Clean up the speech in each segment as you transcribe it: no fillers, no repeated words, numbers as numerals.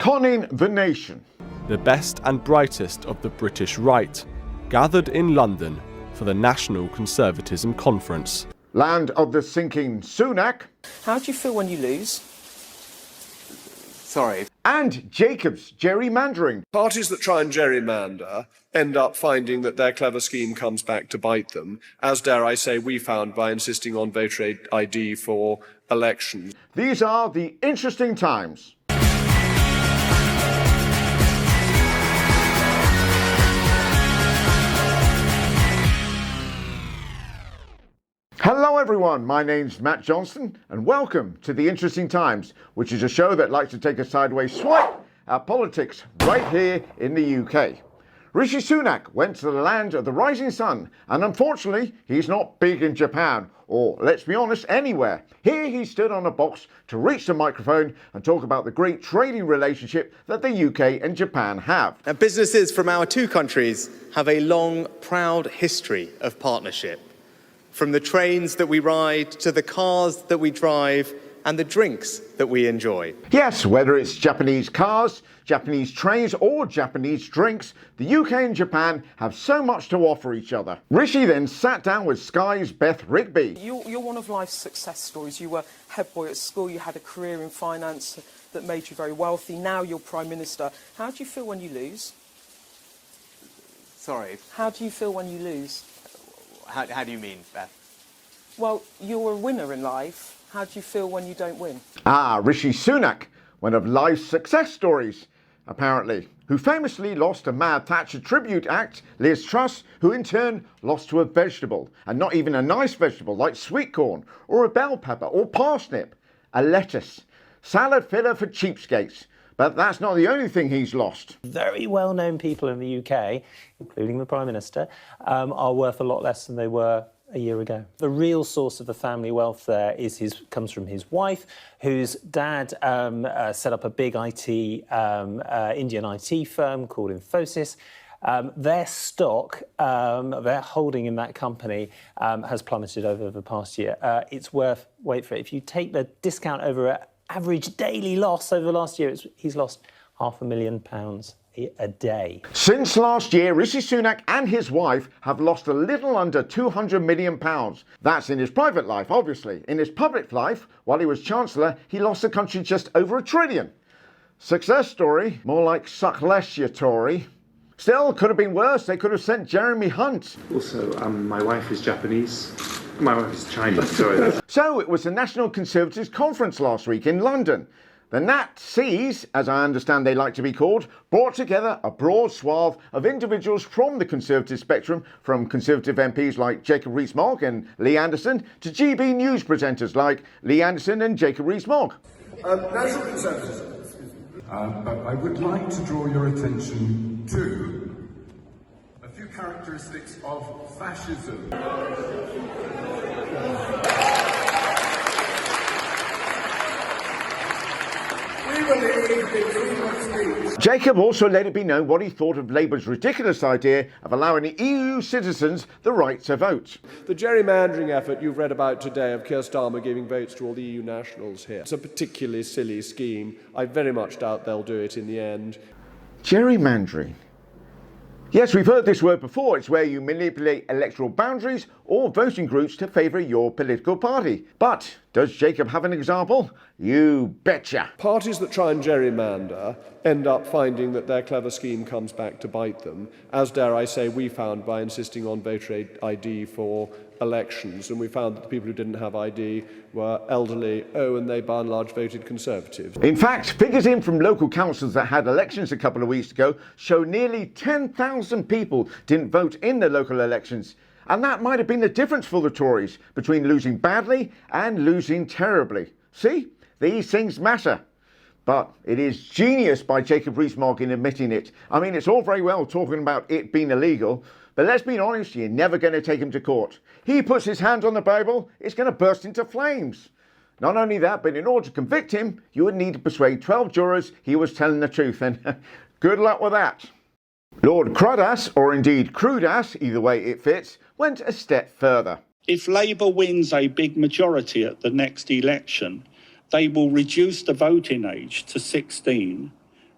conning the nation. The best and brightest of the British right gathered in London for the National Conservatism Conference. Land of the sinking Sunak. How do you feel when you lose? Sorry. And Jacob's gerrymandering. Parties that try and gerrymander end up finding that their clever scheme comes back to bite them, as, dare I say, we found by insisting on voter ID for elections. These are the interesting times. Hello everyone, my name's Matt Johnston and welcome to The Interesting Times, which is a show that likes to take a sideways swipe at politics right here in the UK. Rishi Sunak went to the land of the rising sun and unfortunately he's not big in Japan, or let's be honest, anywhere. Here he stood on a box to reach the microphone and talk about the great trading relationship that the UK and Japan have. And businesses from our two countries have a long, proud history of partnership. From the trains that we ride to the cars that we drive and the drinks that we enjoy. Yes, whether it's Japanese cars, Japanese trains or Japanese drinks, the UK and Japan have so much to offer each other. Rishi then sat down with Sky's Beth Rigby. You're one of life's success stories. You were head boy at school, you had a career in finance that made you very wealthy. Now you're Prime Minister. How do you feel when you lose? Sorry, How do you feel when you lose? how do you mean, Beth? Well, you're a winner in life. How do you feel when you don't win? Rishi Sunak, one of life's success stories, apparently, who famously lost to Mad Thatcher tribute act Liz Truss, who in turn lost to a vegetable, and not even a nice vegetable like sweet corn, or a bell pepper, or parsnip, a lettuce. Salad filler for cheapskates. But that's not the only thing he's lost. Very well-known people in the UK, including the Prime Minister, are worth a lot less than they were a year ago. The real source of the family wealth there comes from his wife, whose dad set up a big Indian IT firm called Infosys. Their stock, their holding in that company has plummeted over the past year. It's worth, wait for it, if you take the discount over an average daily loss over the last year, he's lost £500,000 a day. Since last year, Rishi Sunak and his wife have lost a little under £200 million. That's in his private life, obviously. In his public life, while he was Chancellor, he lost the country just over £1 trillion. Success story, more like suck less, you Tory. Still, could have been worse. They could have sent Jeremy Hunt. Also, my wife is Japanese. My wife is Chinese, sorry. So it was the National Conservatives Conference last week in London. The NatCs, as I understand they like to be called, brought together a broad swath of individuals from the Conservative spectrum, from Conservative MPs like Jacob Rees-Mogg and Lee Anderson to GB News presenters like Lee Anderson and Jacob Rees-Mogg. National Conservatism. But I would like to draw your attention to a few characteristics of fascism. Jacob also let it be known what he thought of Labour's ridiculous idea of allowing EU citizens the right to vote. The gerrymandering effort you've read about today of Keir Starmer giving votes to all the EU nationals here, it's a particularly silly scheme. I very much doubt they'll do it in the end. Gerrymandering. Yes, we've heard this word before. It's where you manipulate electoral boundaries or voting groups to favour your political party. But does Jacob have an example? You betcha. Parties that try and gerrymander end up finding that their clever scheme comes back to bite them, as, dare I say, we found by insisting on voter ID for elections, and we found that the people who didn't have ID were elderly, and they by and large voted Conservative. In fact, figures in from local councils that had elections a couple of weeks ago show nearly 10,000 people didn't vote in the local elections. And that might have been the difference for the Tories between losing badly and losing terribly. See, these things matter. But it is genius by Jacob Rees-Mogg in admitting it. I mean, it's all very well talking about it being illegal, but let's be honest, you're never going to take him to court. He puts his hand on the Bible, it's going to burst into flames. Not only that, but in order to convict him, you would need to persuade 12 jurors he was telling the truth, and good luck with that. Lord Crudass, or indeed Crudass, either way it fits, went a step further. If Labour wins a big majority at the next election, they will reduce the voting age to 16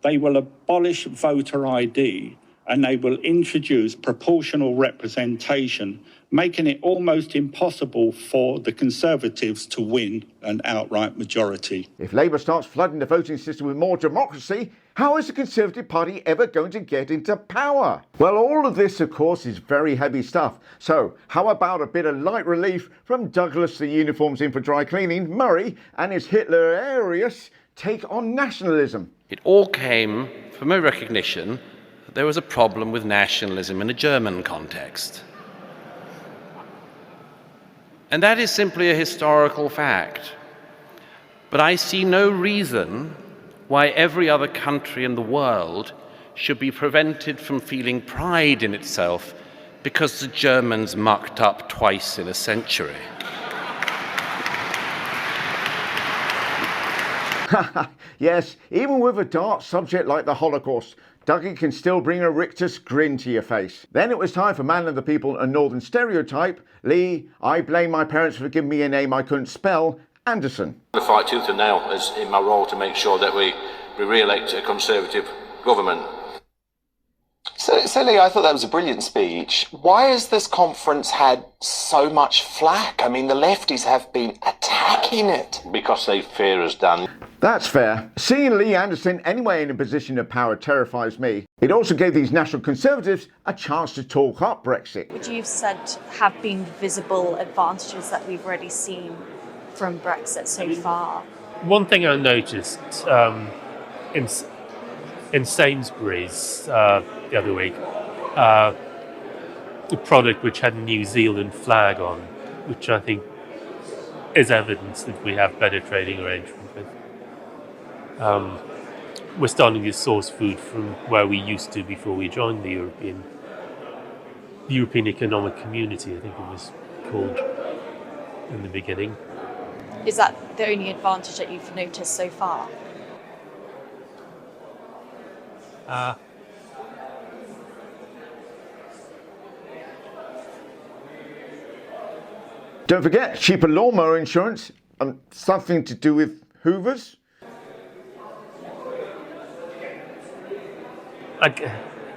they will abolish voter ID and they will introduce proportional representation, making it almost impossible for the Conservatives to win an outright majority. If Labour starts flooding the voting system with more democracy, how is the Conservative Party ever going to get into power? Well, all of this, of course, is very heavy stuff. So how about a bit of light relief from Douglas, the uniforms in for dry cleaning, Murray and his Hitler-arious take on nationalism? It all came from a recognition that there was a problem with nationalism in a German context. And that is simply a historical fact. But I see no reason why every other country in the world should be prevented from feeling pride in itself because the Germans mucked up twice in a century. Yes, even with a dark subject like the Holocaust, Dougie can still bring a rictus grin to your face. Then it was time for Man of the People and Northern Stereotype, Lee, I blame my parents for giving me a name I couldn't spell, Anderson. I fight tooth and nail as in my role to make sure that we re-elect a Conservative government. So Lee, I thought that was a brilliant speech. Why has this conference had so much flack? I mean, the lefties have been attacking it. Because they fear us, Dan. That's fair. Seeing Lee Anderson anyway in a position of power terrifies me. It also gave these National Conservatives a chance to talk up Brexit. Would you have said have been visible advantages that we've already seen from Brexit so far? One thing I noticed in Sainsbury's the other week, a product which had a New Zealand flag on, which I think is evidence that we have better trading arrangements with. We're starting to source food from where we used to before we joined the European Economic Community, I think it was called in the beginning. Is that the only advantage that you've noticed so far? Don't forget, cheaper lawnmower insurance, something to do with Hoovers.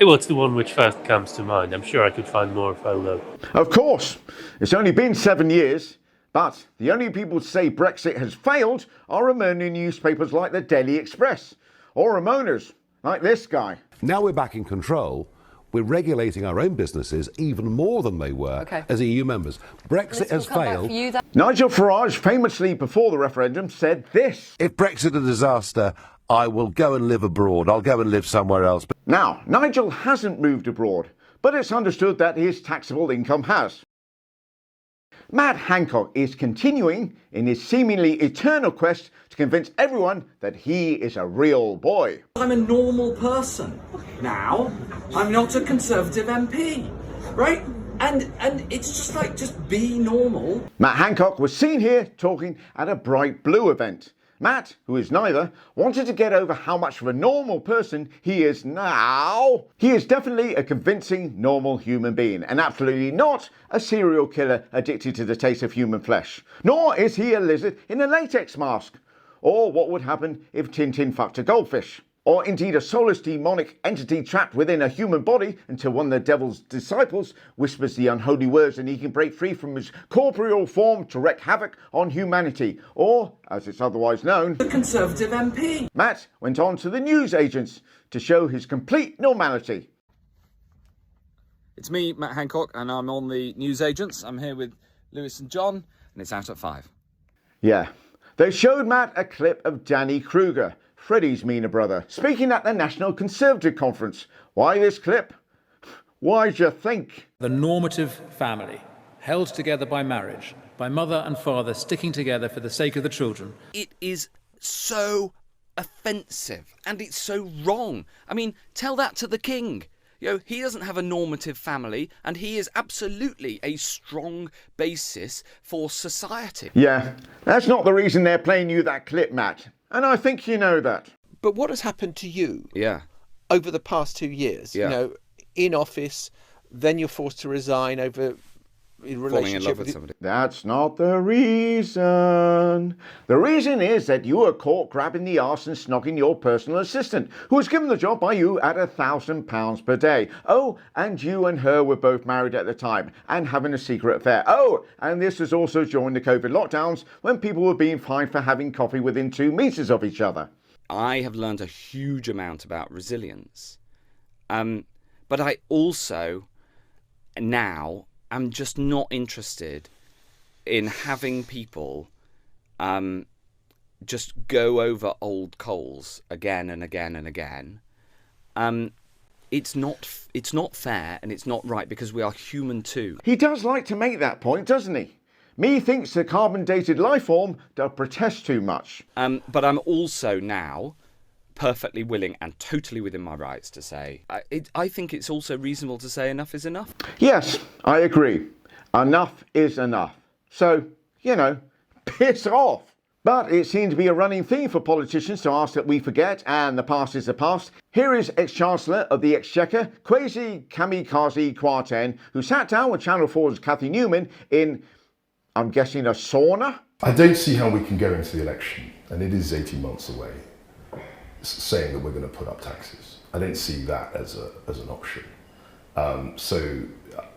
It's the one which first comes to mind. I'm sure I could find more if I looked. Of course, it's only been 7 years, but the only people to say Brexit has failed are Ramonian newspapers like the Daily Express, or Ramoners, like this guy. Now we're back in control. We're regulating our own businesses even more than they were as EU members. Brexit has failed. Nigel Farage famously before the referendum said this. If Brexit is a disaster, I will go and live abroad. I'll go and live somewhere else. Now, Nigel hasn't moved abroad, but it's understood that his taxable income has. Matt Hancock is continuing in his seemingly eternal quest to convince everyone that he is a real boy. I'm a normal person now. I'm not a Conservative MP, right? And it's just be normal. Matt Hancock was seen here talking at a Bright Blue event. Matt, who is neither, wanted to get over how much of a normal person he is now. He is definitely a convincing, normal human being, and absolutely not a serial killer addicted to the taste of human flesh. Nor is he a lizard in a latex mask. Or what would happen if Tintin fucked a goldfish. Or indeed a soulless demonic entity trapped within a human body until one of the devil's disciples whispers the unholy words and he can break free from his corporeal form to wreak havoc on humanity. Or, as it's otherwise known, the Conservative MP. Matt went on to the newsagents to show his complete normality. It's me, Matt Hancock, and I'm on the newsagents. I'm here with Lewis and John, and it's out at 5. Yeah, they showed Matt a clip of Danny Kruger, Freddie's meaner brother, speaking at the National Conservative Conference. Why this clip? Why do you think? The normative family, held together by marriage, by mother and father sticking together for the sake of the children. It is so offensive and it's so wrong. I mean, tell that to the king. You know, he doesn't have a normative family and he is absolutely a strong basis for society. Yeah, that's not the reason they're playing you that clip, Matt. And I think you know that. But what has happened to you Yeah. over the past 2 years? Yeah. You know, in office, then you're forced to resign over in falling in love relationship with somebody. That's not the reason. The reason is that you were caught grabbing the arse and snogging your personal assistant, who was given the job by you at £1,000 per day. Oh, and you and her were both married at the time and having a secret affair. Oh, and this was also during the COVID lockdowns when people were being fined for having coffee within 2 meters of each other. I have learned a huge amount about resilience. But I also now am just not interested in having people just go over old coals again and again and again. It's not fair and it's not right, because we are human too. He does like to make that point, doesn't he? Methinks the carbon-dated life form does protest too much. But I'm also now perfectly willing and totally within my rights to say, I think it's also reasonable to say enough is enough. Yes, I agree. Enough is enough. So, piss off. But it seems to be a running theme for politicians to ask that we forget, and the past is the past. Here is ex-Chancellor of the Exchequer, Kwesi Kamikaze Kwarteng, who sat down with Channel 4's Cathy Newman in, I'm guessing, a sauna? I don't see how we can go into the election, and it is 18 months away, saying that we're going to put up taxes. I don't see that as an option. So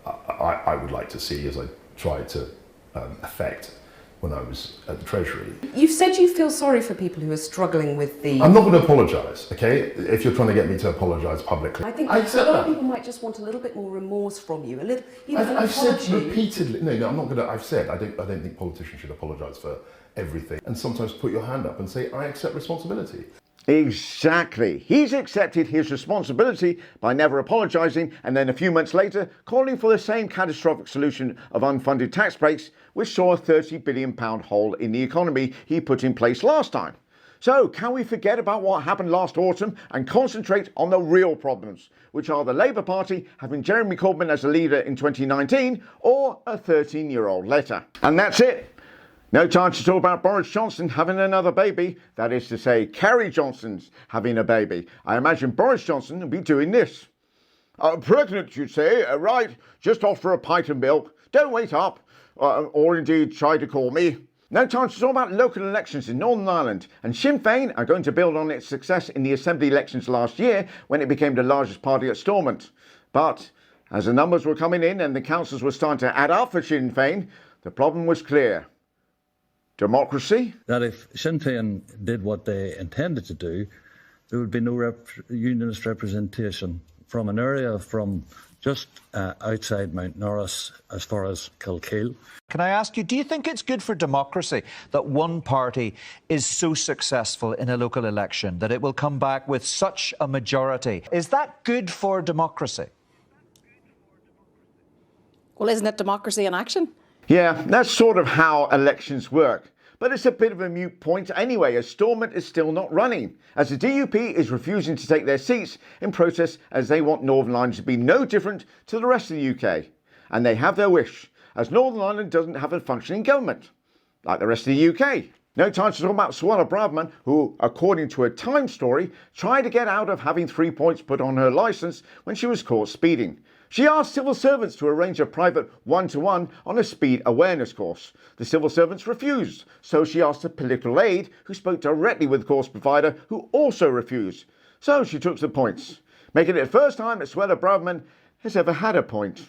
I would like to see, as I tried to affect when I was at the Treasury. You've said you feel sorry for people who are struggling with the... I'm not going to apologise, okay? If you're trying to get me to apologise publicly. I think I a accept lot of that. people might just want a little bit more remorse from you. A little, an I've said apology. repeatedly, no, I'm not going to, I've said I don't think politicians should apologise for everything, and sometimes put your hand up and say, I accept responsibility. Exactly. He's accepted his responsibility by never apologising, and then a few months later calling for the same catastrophic solution of unfunded tax breaks, which saw a £30 billion hole in the economy he put in place last time. So can we forget about what happened last autumn and concentrate on the real problems, which are the Labour Party having Jeremy Corbyn as a leader in 2019, or a 13-year-old letter? And that's it. No time to talk about Boris Johnson having another baby. That is to say, Kerry Johnson's having a baby. I imagine Boris Johnson will be doing this. Pregnant, you'd say? Right, just off for a pint of milk. Don't wait up, or indeed try to call me. No time to talk about local elections in Northern Ireland. And Sinn Féin are going to build on its success in the Assembly elections last year when it became the largest party at Stormont. But as the numbers were coming in and the councils were starting to add up for Sinn Féin, the problem was clear. Democracy? That if Sinn Féin did what they intended to do, there would be no unionist representation from an area from just outside Mount Norris as far as Kilkeel. Can I ask you, do you think it's good for democracy that one party is so successful in a local election that it will come back with such a majority? Is that good for democracy? Well, isn't it democracy in action? Yeah, that's sort of how elections work. But it's a bit of a moot point anyway, as Stormont is still not running, as the DUP is refusing to take their seats in protest as they want Northern Ireland to be no different to the rest of the UK. And they have their wish, as Northern Ireland doesn't have a functioning government, like the rest of the UK. No time to talk about Suella Braverman, who, according to a Times story, tried to get out of having 3 points put on her licence when she was caught speeding. She asked civil servants to arrange a private one-to-one on a speed awareness course. The civil servants refused, so she asked a political aide who spoke directly with the course provider, who also refused. So she took the points, making it the first time that Suella Braverman has ever had a point.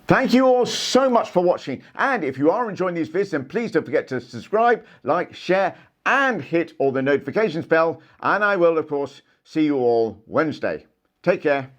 Thank you all so much for watching, and if you are enjoying these vids, then please don't forget to subscribe, like, share, and hit all the notifications bell, and I will, of course, see you all Wednesday. Take care.